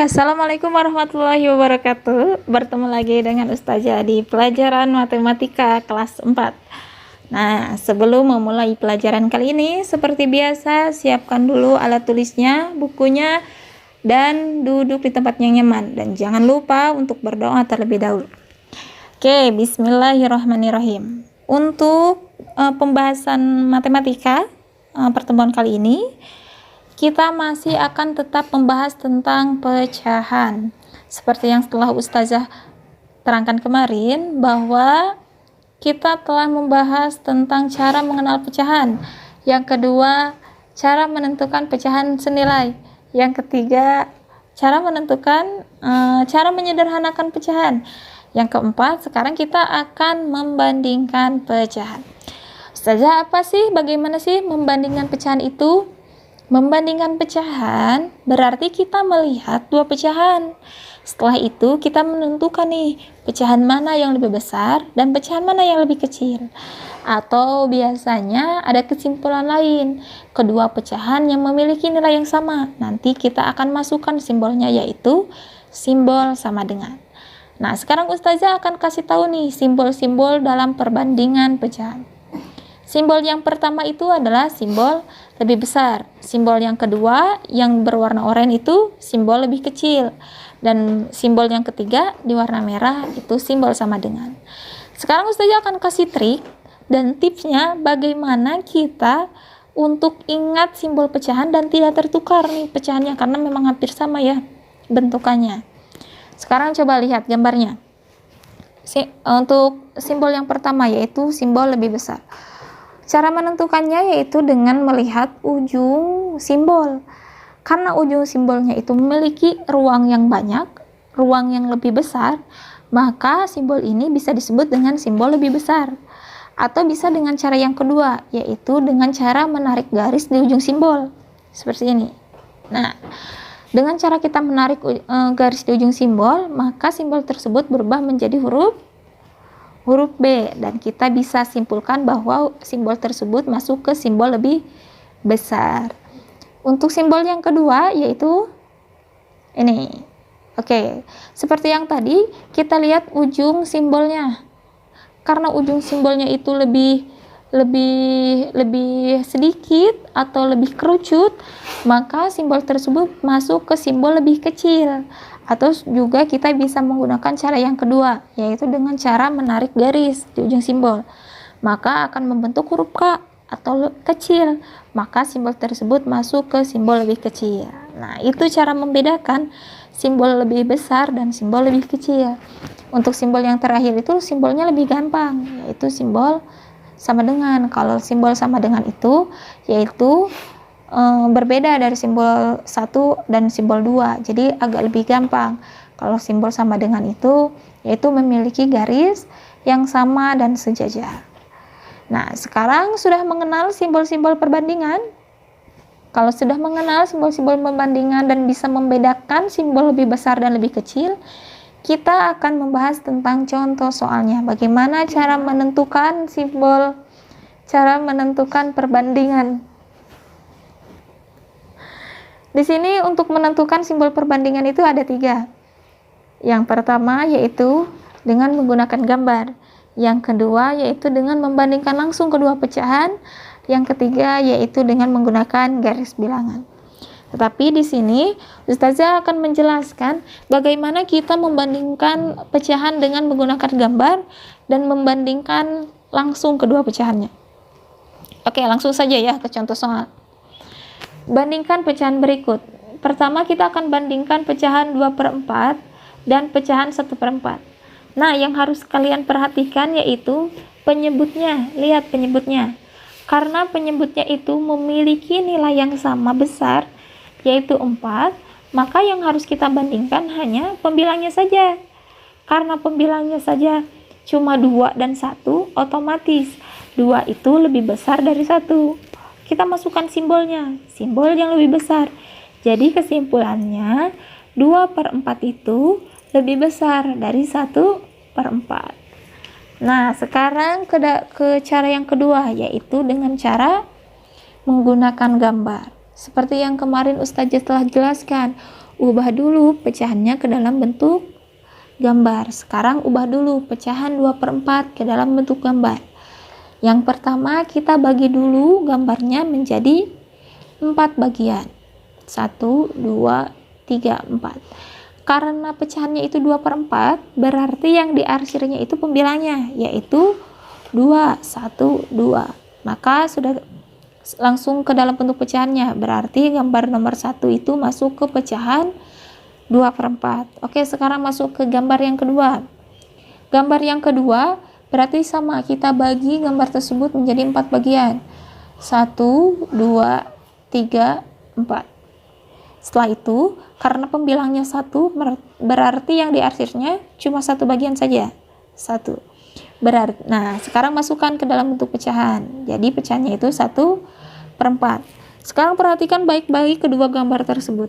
Assalamualaikum warahmatullahi wabarakatuh. Bertemu lagi dengan Ustazah di pelajaran matematika kelas 4. Nah, sebelum memulai pelajaran kali ini, seperti biasa, siapkan dulu alat tulisnya, bukunya, dan duduk di tempat yang nyaman. Dan jangan lupa untuk berdoa terlebih dahulu. Oke, bismillahirrahmanirrahim. Untuk pembahasan matematika pertemuan kali ini, kita masih akan tetap membahas tentang pecahan. Seperti yang setelah Ustazah terangkan kemarin, bahwa kita telah membahas tentang cara mengenal pecahan. Yang kedua, cara menentukan pecahan senilai. Yang ketiga, cara menyederhanakan pecahan. Yang keempat, sekarang kita akan membandingkan pecahan. Ustazah, bagaimana sih membandingkan pecahan itu? Membandingkan pecahan berarti kita melihat dua pecahan. Setelah itu kita menentukan nih pecahan mana yang lebih besar dan pecahan mana yang lebih kecil. Atau biasanya ada kesimpulan lain, kedua pecahan yang memiliki nilai yang sama. Nanti kita akan masukkan simbolnya, yaitu simbol sama dengan. Nah, sekarang Ustazah akan kasih tahu nih simbol-simbol dalam perbandingan pecahan. Simbol yang pertama itu adalah simbol lebih besar. Simbol yang kedua yang berwarna oranye itu simbol lebih kecil. Dan simbol yang ketiga di warna merah itu simbol sama dengan. Sekarang Ustazah akan kasih trik dan tipsnya bagaimana kita untuk ingat simbol pecahan dan tidak tertukar nih pecahannya, karena memang hampir sama ya bentukannya. Sekarang coba lihat gambarnya. Untuk simbol yang pertama yaitu simbol lebih besar. Cara menentukannya yaitu dengan melihat ujung simbol. Karena ujung simbolnya itu memiliki ruang yang banyak, ruang yang lebih besar, maka simbol ini bisa disebut dengan simbol lebih besar. Atau bisa dengan cara yang kedua, yaitu dengan cara menarik garis di ujung simbol. Seperti ini. Nah, dengan cara kita menarik garis di ujung simbol, maka simbol tersebut berubah menjadi huruf B, dan kita bisa simpulkan bahwa simbol tersebut masuk ke simbol lebih besar. Untuk simbol yang kedua yaitu ini. Oke, seperti yang tadi kita lihat ujung simbolnya. Karena ujung simbolnya itu lebih sedikit atau lebih kerucut, maka simbol tersebut masuk ke simbol lebih kecil. Atau juga kita bisa menggunakan cara yang kedua, yaitu dengan cara menarik garis di ujung simbol. Maka akan membentuk huruf K atau kecil, maka simbol tersebut masuk ke simbol lebih kecil. Nah, itu cara membedakan simbol lebih besar dan simbol lebih kecil. Untuk simbol yang terakhir itu simbolnya lebih gampang, yaitu simbol sama dengan. Kalau simbol sama dengan itu yaitu berbeda dari simbol 1 dan simbol 2, jadi agak lebih gampang. Kalau simbol sama dengan itu yaitu memiliki garis yang sama dan sejajar. Nah, sekarang sudah mengenal simbol-simbol perbandingan. Kalau sudah mengenal simbol-simbol perbandingan dan bisa membedakan simbol lebih besar dan lebih kecil, kita akan membahas tentang contoh soalnya. Bagaimana cara menentukan simbol, cara menentukan perbandingan. Di sini untuk menentukan simbol perbandingan itu ada 3. Yang pertama yaitu dengan menggunakan gambar. Yang kedua yaitu dengan membandingkan langsung kedua pecahan. Yang ketiga yaitu dengan menggunakan garis bilangan. Tetapi di sini Ustazah akan menjelaskan bagaimana kita membandingkan pecahan dengan menggunakan gambar dan membandingkan langsung kedua pecahannya. Oke, langsung saja ya ke contoh soal. Bandingkan pecahan berikut. Pertama kita akan bandingkan pecahan 2/4 dan pecahan 1/4. Nah, yang harus kalian perhatikan yaitu penyebutnya. Lihat penyebutnya. Karena penyebutnya itu memiliki nilai yang sama besar, yaitu 4, maka yang harus kita bandingkan hanya pembilangnya saja. Karena pembilangnya saja cuma 2 dan 1, otomatis 2 itu lebih besar dari 1. Kita masukkan simbolnya, simbol yang lebih besar. Jadi kesimpulannya 2/4 itu lebih besar dari 1/4. Nah, sekarang ke cara yang kedua, yaitu dengan cara menggunakan gambar. Seperti yang kemarin Ustazah telah jelaskan, ubah dulu pecahannya ke dalam bentuk gambar. Sekarang ubah dulu pecahan 2/4 ke dalam bentuk gambar. Yang pertama kita bagi dulu gambarnya menjadi 4 bagian. 1, 2, 3, 4. Karena pecahannya itu 2/4, berarti yang diarsirnya itu pembilangnya, yaitu 2, 1, 2. Maka sudah langsung ke dalam bentuk pecahannya, berarti gambar nomor 1 itu masuk ke pecahan 2/4. Oke, sekarang masuk ke gambar yang kedua. Gambar yang kedua berarti sama, kita bagi gambar tersebut menjadi 4 bagian. 1, 2, 3, 4. Setelah itu, karena pembilangnya 1, berarti yang diarsirnya cuma 1 bagian saja. 1. Berarti, nah sekarang masukkan ke dalam bentuk pecahan. Jadi pecahannya itu 1/4. Sekarang perhatikan baik-baik kedua gambar tersebut.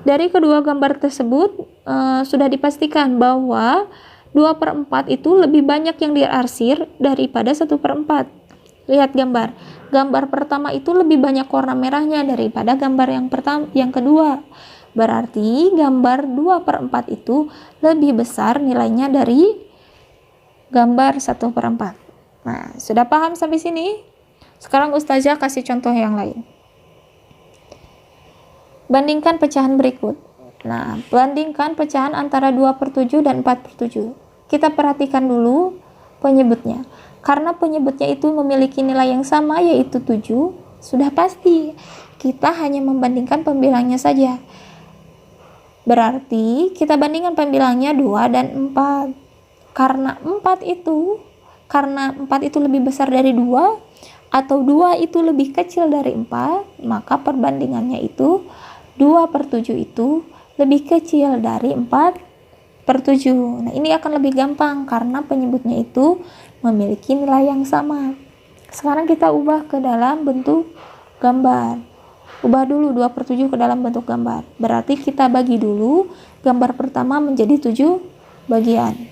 Dari kedua gambar tersebut sudah dipastikan bahwa 2/4 itu lebih banyak yang diarsir daripada 1/4. Lihat gambar. Gambar pertama itu lebih banyak warna merahnya daripada gambar yang kedua. Berarti gambar 2/4 itu lebih besar nilainya dari gambar 1/4. Nah, sudah paham sampai sini? Sekarang Ustazah kasih contoh yang lain. Bandingkan pecahan berikut. Nah, bandingkan pecahan antara 2/7 dan 4/7. Kita perhatikan dulu penyebutnya. Karena penyebutnya itu memiliki nilai yang sama, yaitu 7, sudah pasti kita hanya membandingkan pembilangnya saja. Berarti kita bandingkan pembilangnya 2 dan 4. Karena 4 itu lebih besar dari 2, atau 2 itu lebih kecil dari 4, maka perbandingannya itu 2/7 itu lebih kecil dari 4/7. Nah, ini akan lebih gampang karena penyebutnya itu memiliki nilai yang sama. Sekarang kita ubah ke dalam bentuk gambar. Ubah dulu 2/7 ke dalam bentuk gambar. Berarti kita bagi dulu gambar pertama menjadi 7 bagian.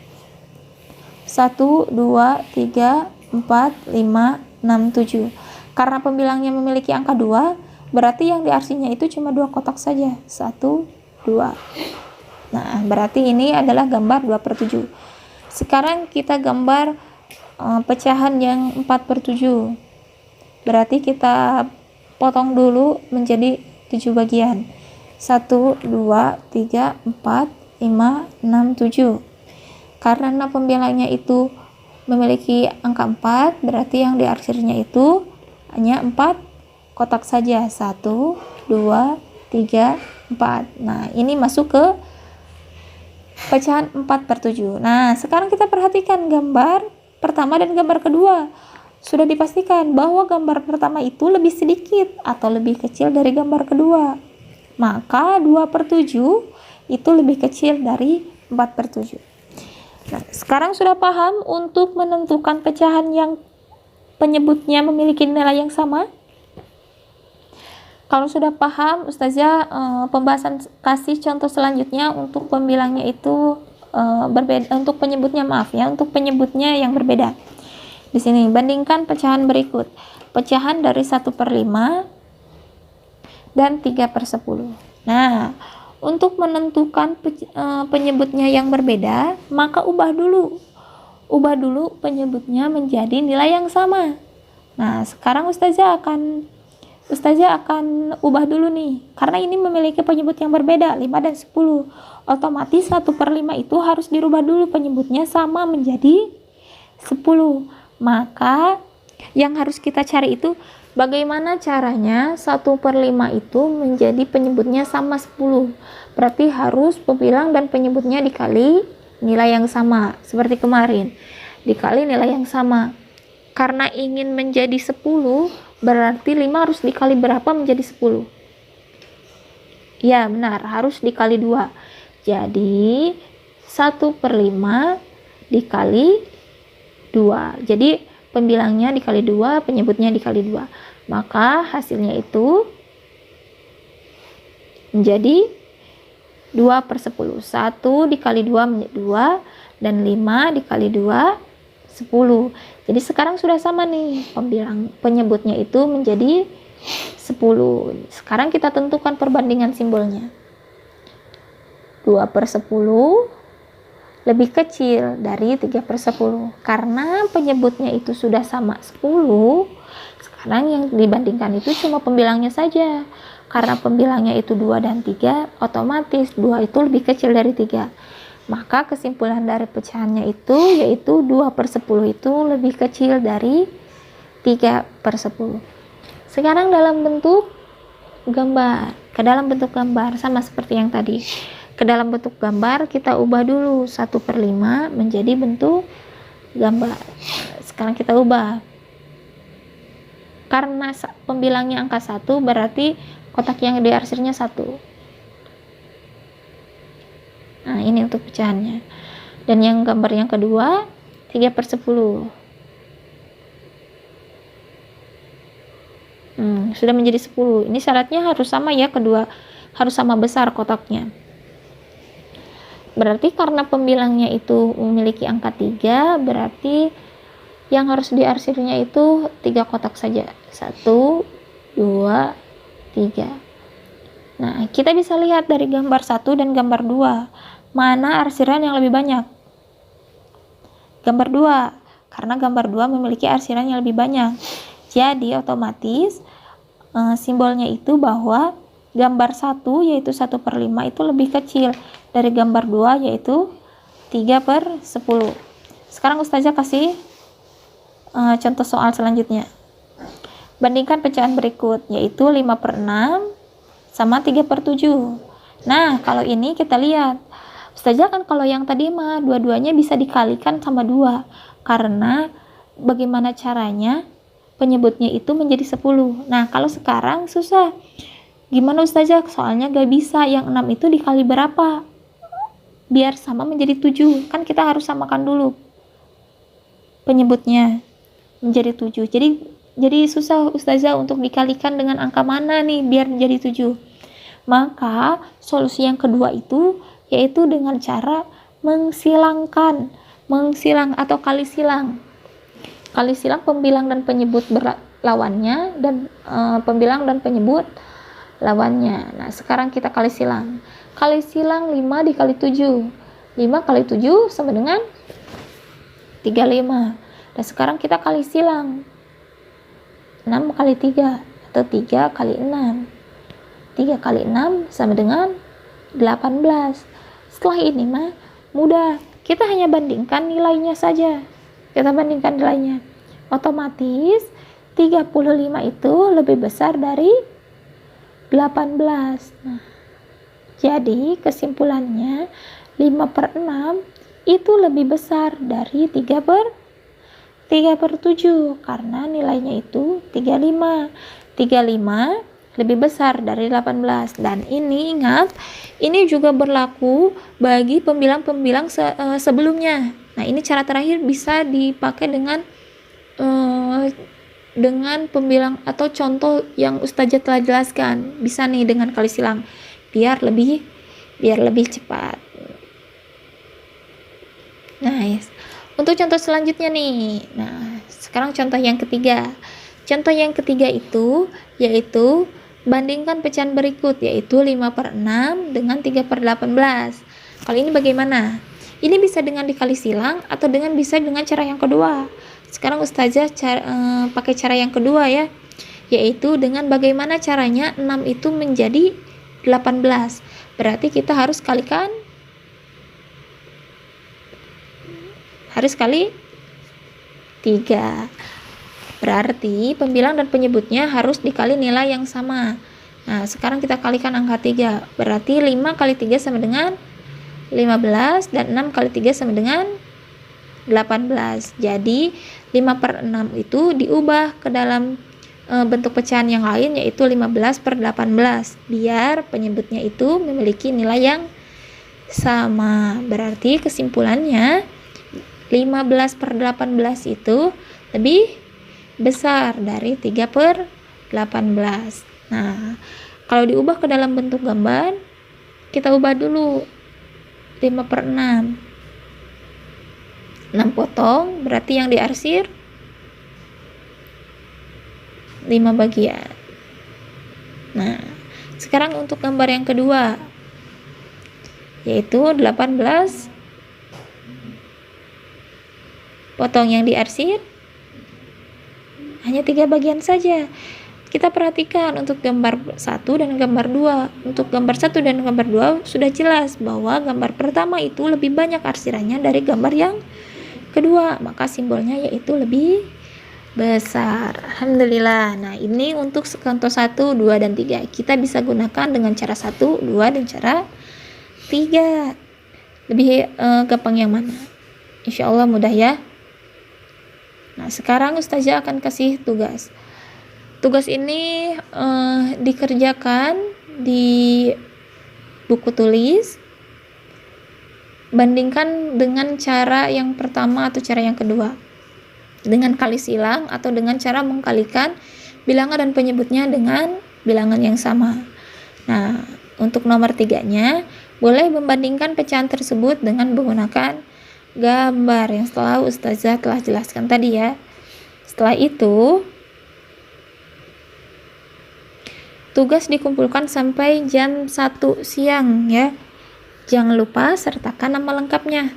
1, 2, 3, 4, 5, 6, 7. Karena pembilangnya memiliki angka 2, berarti yang diarsirnya itu cuma 2 kotak saja. 1, 2. Nah, berarti ini adalah gambar 2/7. Sekarang kita gambar pecahan yang 4/7. Berarti kita potong dulu menjadi 7 bagian. 1, 2, 3, 4, 5, 6, 7. Karena pembilangnya itu memiliki angka 4, berarti yang diarsirnya itu hanya 4 kotak saja. 1, 2, 3, 4. Nah, ini masuk ke pecahan 4/7. Nah, sekarang kita perhatikan gambar pertama dan gambar kedua. Sudah dipastikan bahwa gambar pertama itu lebih sedikit atau lebih kecil dari gambar kedua. Maka 2/7 itu lebih kecil dari 4/7. Nah, sekarang sudah paham untuk menentukan pecahan yang penyebutnya memiliki nilai yang sama? Kalau sudah paham, Ustazah pembahasan kasih contoh selanjutnya untuk pembilangnya itu berbeda, untuk penyebutnya untuk penyebutnya yang berbeda. Di sini bandingkan pecahan berikut. Pecahan dari 1/5 dan 3/10. Nah, untuk menentukan penyebutnya yang berbeda, maka ubah dulu penyebutnya menjadi nilai yang sama. Nah, sekarang Ustazah akan ubah dulu nih, karena ini memiliki penyebut yang berbeda, 5 dan 10. Otomatis 1/5 itu harus dirubah dulu penyebutnya sama menjadi 10. Maka yang harus kita cari itu bagaimana caranya 1/5 itu menjadi penyebutnya sama 10. Berarti harus pembilang dan penyebutnya dikali nilai yang sama, seperti kemarin, dikali nilai yang sama. Karena ingin menjadi 10, berarti 5 harus dikali berapa menjadi 10? Ya, benar, harus dikali 2. Jadi 1/5 dikali 2. Jadi pembilangnya dikali 2, penyebutnya dikali 2. Maka hasilnya itu menjadi 2/10. 1 dikali 2 menjadi 2, dan 5 dikali 2 10. Jadi sekarang sudah sama nih, penyebutnya itu menjadi 10. Sekarang kita tentukan perbandingan simbolnya. 2/10 lebih kecil dari 3/10. Karena penyebutnya itu sudah sama 10, sekarang yang dibandingkan itu cuma pembilangnya saja. Karena pembilangnya itu 2 dan 3, otomatis 2 itu lebih kecil dari 3. Maka kesimpulan dari pecahannya itu yaitu 2/10 itu lebih kecil dari 3/10. Sekarang dalam bentuk gambar. Ke dalam bentuk gambar sama seperti yang tadi. Ke dalam bentuk gambar kita ubah dulu 1/5 menjadi bentuk gambar. Sekarang kita ubah. Karena pembilangnya angka 1 berarti kotak yang diarsirnya 1. Nah, ini untuk pecahannya. Dan yang gambar yang kedua 3/10. Sudah menjadi 10. Ini syaratnya harus sama ya, kedua harus sama besar kotaknya. Berarti karena pembilangnya itu memiliki angka 3, berarti yang harus diarsirnya itu 3 kotak saja. 1, 2, 3. Nah, kita bisa lihat dari gambar 1 dan gambar 2, mana arsiran yang lebih banyak? Gambar 2, karena gambar 2 memiliki arsiran yang lebih banyak. Jadi otomatis simbolnya itu bahwa gambar 1 yaitu 1/5 itu lebih kecil dari gambar 2 yaitu 3/10. Sekarang Ustazah kasih contoh soal selanjutnya. Bandingkan pecahan berikut yaitu 5/6 sama 3/7. Nah, kalau ini kita lihat. Ustazah kan kalau yang tadi mah dua-duanya bisa dikalikan sama 2. Karena bagaimana caranya penyebutnya itu menjadi 10. Nah, kalau sekarang susah. Gimana Ustazah? Soalnya gak bisa. Yang 6 itu dikali berapa? Biar sama menjadi 7. Kan kita harus samakan dulu penyebutnya menjadi 7. Jadi susah Ustazah untuk dikalikan dengan angka mana nih biar menjadi 7. Maka solusi yang kedua itu yaitu dengan cara mengsilang atau kali silang. Kali silang pembilang dan penyebut lawannya dan pembilang dan penyebut lawannya. Nah, sekarang kita kali silang. Kali silang 5 dikali 7. 5 kali 7 sama dengan 35. Dan sekarang kita kali silang. 6 kali 3 atau 3 kali 6. 3 kali 6 sama dengan 18. Setelah ini mah mudah. Kita hanya bandingkan nilainya saja. Kita bandingkan nilainya. Otomatis 35 itu lebih besar dari 18. Nah, jadi kesimpulannya 5/6 itu lebih besar dari 3/7 karena nilainya itu 35. 35 lebih besar dari 18. Dan ini ingat, ini juga berlaku bagi pembilang-pembilang sebelumnya. Nah, ini cara terakhir bisa dipakai dengan pembilang atau contoh yang Ustazah telah jelaskan. Bisa nih dengan kali silang biar lebih cepat. Nah, yes. Untuk contoh selanjutnya nih. Nah, sekarang contoh yang ketiga. Contoh yang ketiga itu yaitu bandingkan pecahan berikut yaitu 5/6 dengan 3/18. Kalau ini bagaimana? Ini bisa dengan dikali silang atau bisa dengan cara yang kedua. Sekarang Ustazah pakai cara yang kedua ya, yaitu dengan bagaimana caranya 6 itu menjadi 18. Berarti kita harus kali 3. Berarti pembilang dan penyebutnya harus dikali nilai yang sama. Nah, sekarang kita kalikan angka 3. Berarti 5 kali 3 sama dengan 15 dan 6 kali 3 sama dengan 18. Jadi 5/6 itu diubah ke dalam bentuk pecahan yang lain yaitu 15/18 biar penyebutnya itu memiliki nilai yang sama. Berarti kesimpulannya 15/18 itu lebih besar dari 3/18. Nah, kalau diubah ke dalam bentuk gambar, kita ubah dulu 5/6. 6 potong, berarti yang diarsir 5 bagian. Nah, sekarang untuk gambar yang kedua. yaitu 18 potong yang diarsir hanya 3 bagian saja. Kita perhatikan untuk gambar 1 dan gambar 2. Untuk gambar 1 dan gambar 2 sudah jelas bahwa gambar pertama itu lebih banyak arsirannya dari gambar yang kedua, maka simbolnya yaitu lebih besar. Alhamdulillah. Nah, ini untuk contoh 1, 2, dan 3. Kita bisa gunakan dengan cara 1, 2, dan cara 3. Lebih gampang yang mana? Insya Allah mudah ya. Nah, sekarang Ustazah akan kasih tugas. Tugas ini dikerjakan di buku tulis. Bandingkan dengan cara yang pertama atau cara yang kedua. Dengan kali silang atau dengan cara mengkalikan bilangan dan penyebutnya dengan bilangan yang sama. Nah, untuk nomor 3-nya, boleh membandingkan pecahan tersebut dengan menggunakan gambar yang setelah Ustazah telah jelaskan tadi ya. Setelah itu, tugas dikumpulkan sampai jam 1 siang ya. Jangan lupa sertakan nama lengkapnya.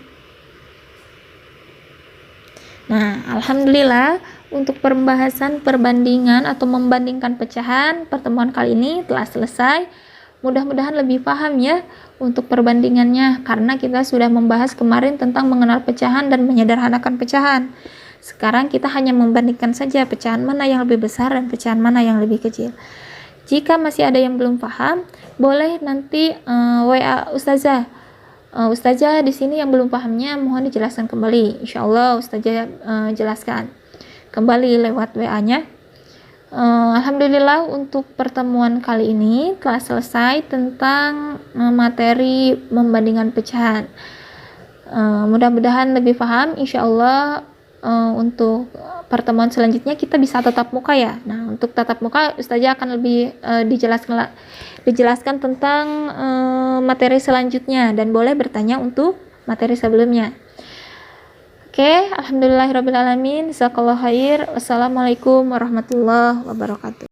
Nah, alhamdulillah untuk pembahasan perbandingan atau membandingkan pecahan pertemuan kali ini telah selesai. Mudah-mudahan lebih paham ya untuk perbandingannya, karena kita sudah membahas kemarin tentang mengenal pecahan dan menyederhanakan pecahan. Sekarang kita hanya membandingkan saja pecahan mana yang lebih besar dan pecahan mana yang lebih kecil. Jika masih ada yang belum paham, boleh nanti WA Ustazah. Ustazah di sini yang belum pahamnya mohon dijelaskan kembali. Insya Allah Ustazah jelaskan kembali lewat WA-nya. Alhamdulillah untuk pertemuan kali ini telah selesai tentang materi membandingkan pecahan. Mudah-mudahan lebih paham. Insya Allah untuk pertemuan selanjutnya kita bisa tatap muka ya. Nah, untuk tatap muka Ustazah akan lebih dijelaskan tentang materi selanjutnya, dan boleh bertanya untuk materi sebelumnya. Oke, alhamdulillahirabbil alamin. Jazakallahu khair. Wassalamualaikum warahmatullahi wabarakatuh.